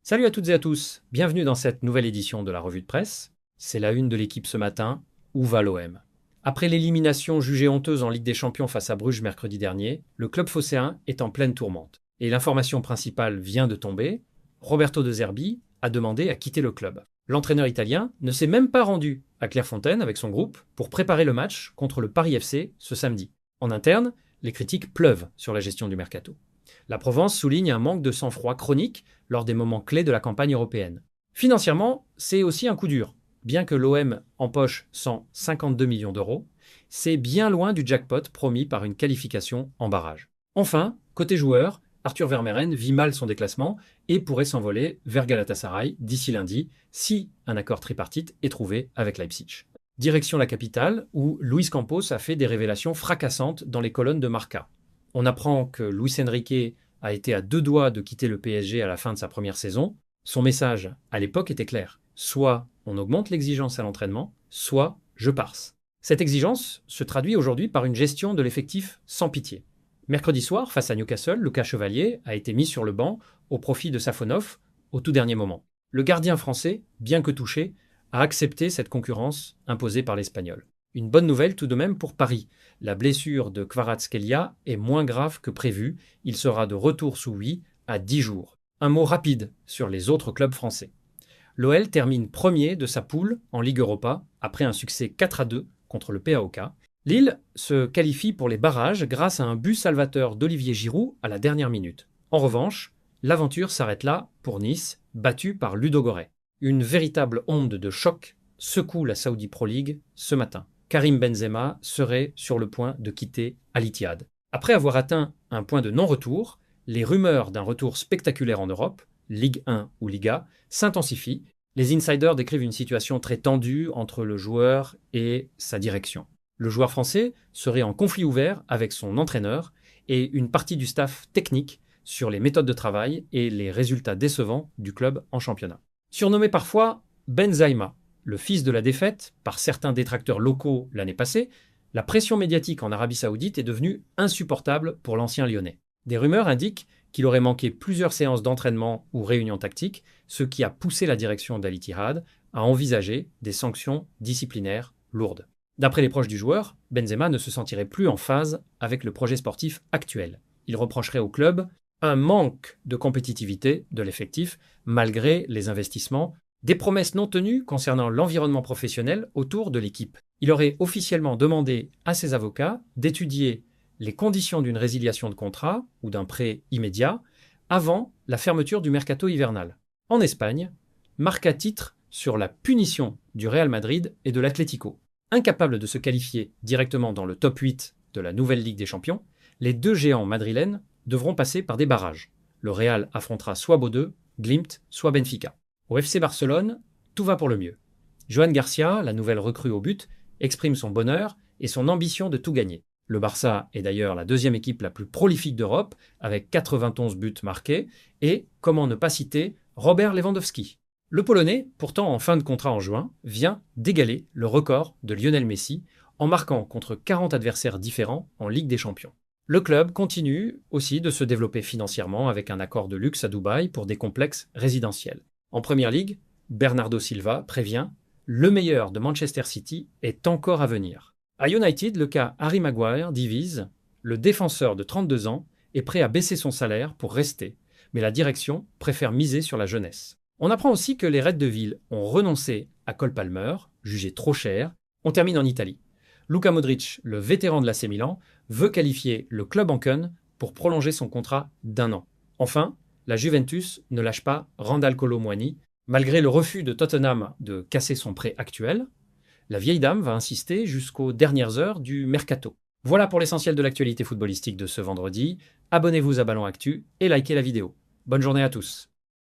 Salut à toutes et à tous, bienvenue dans cette nouvelle édition de la revue de presse. C'est la une de l'équipe ce matin, où va l'OM? Après l'élimination jugée honteuse en Ligue des Champions face à Bruges mercredi dernier, le club phocéen est en pleine tourmente. Et l'information principale vient de tomber, Roberto De Zerbi a demandé à quitter le club. L'entraîneur italien ne s'est même pas rendu à Clairefontaine avec son groupe pour préparer le match contre le Paris FC ce samedi. En interne, les critiques pleuvent sur la gestion du mercato. La Provence souligne un manque de sang-froid chronique lors des moments clés de la campagne européenne. Financièrement, c'est aussi un coup dur. Bien que l'OM empoche 152 millions d'euros, c'est bien loin du jackpot promis par une qualification en barrage. Enfin, côté joueur, Arthur Vermeeren vit mal son déclassement et pourrait s'envoler vers Galatasaray d'ici lundi si un accord tripartite est trouvé avec Leipzig. Direction la capitale où Luis Campos a fait des révélations fracassantes dans les colonnes de Marca. On apprend que Luis Enrique a été à deux doigts de quitter le PSG à la fin de sa première saison. Son message, à l'époque, était clair. Soit on augmente l'exigence à l'entraînement, soit je parse. Cette exigence se traduit aujourd'hui par une gestion de l'effectif sans pitié. Mercredi soir, face à Newcastle, Lucas Chevalier a été mis sur le banc au profit de Safonov au tout dernier moment. Le gardien français, bien que touché, a accepté cette concurrence imposée par l'Espagnol. Une bonne nouvelle tout de même pour Paris. La blessure de Kvaratskhelia est moins grave que prévu. Il sera de retour sous 8 à 10 jours. Un mot rapide sur les autres clubs français. L'OL termine premier de sa poule en Ligue Europa après un succès 4-2 contre le PAOK. Lille se qualifie pour les barrages grâce à un but salvateur d'Olivier Giroud à la dernière minute. En revanche, l'aventure s'arrête là pour Nice, battu par Ludogorets. Une véritable onde de choc secoue la Saudi Pro League ce matin. Karim Benzema serait sur le point de quitter Al Ittihad. Après avoir atteint un point de non-retour, les rumeurs d'un retour spectaculaire en Europe, Ligue 1 ou Liga, s'intensifient. Les insiders décrivent une situation très tendue entre le joueur et sa direction. Le joueur français serait en conflit ouvert avec son entraîneur et une partie du staff technique sur les méthodes de travail et les résultats décevants du club en championnat. Surnommé parfois Benzema, le fils de la défaite, par certains détracteurs locaux l'année passée, la pression médiatique en Arabie Saoudite est devenue insupportable pour l'ancien Lyonnais. Des rumeurs indiquent qu'il aurait manqué plusieurs séances d'entraînement ou réunions tactiques, ce qui a poussé la direction d'Al Ittihad à envisager des sanctions disciplinaires lourdes. D'après les proches du joueur, Benzema ne se sentirait plus en phase avec le projet sportif actuel. Il reprocherait au club un manque de compétitivité de l'effectif malgré les investissements, des promesses non tenues concernant l'environnement professionnel autour de l'équipe. Il aurait officiellement demandé à ses avocats d'étudier les conditions d'une résiliation de contrat ou d'un prêt immédiat avant la fermeture du mercato hivernal. En Espagne, Marca titre sur la punition du Real Madrid et de l'Atlético. Incapables de se qualifier directement dans le top 8 de la nouvelle Ligue des Champions, les deux géants madrilènes devront passer par des barrages. Le Real affrontera soit Bodø, Glimt, soit Benfica. Au FC Barcelone, tout va pour le mieux. Johan Garcia, la nouvelle recrue au but, exprime son bonheur et son ambition de tout gagner. Le Barça est d'ailleurs la deuxième équipe la plus prolifique d'Europe, avec 91 buts marqués, et, comment ne pas citer, Robert Lewandowski. Le Polonais, pourtant en fin de contrat en juin, vient d'égaler le record de Lionel Messi en marquant contre 40 adversaires différents en Ligue des Champions. Le club continue aussi de se développer financièrement avec un accord de luxe à Dubaï pour des complexes résidentiels. En Première Ligue, Bernardo Silva prévient « Le meilleur de Manchester City est encore à venir ». À United, le cas Harry Maguire divise. Le défenseur de 32 ans est prêt à baisser son salaire pour rester, mais la direction préfère miser sur la jeunesse. On apprend aussi que les Reds de Ville ont renoncé à Cole Palmer, jugé trop cher. On termine en Italie. Luka Modric, le vétéran de l'AC Milan, veut qualifier le club Anken pour prolonger son contrat d'1 an. Enfin, la Juventus ne lâche pas Randal Kolo Muani. Malgré le refus de Tottenham de casser son prêt actuel, la vieille dame va insister jusqu'aux dernières heures du mercato. Voilà pour l'essentiel de l'actualité footballistique de ce vendredi. Abonnez-vous à Ballon Actu et likez la vidéo. Bonne journée à tous.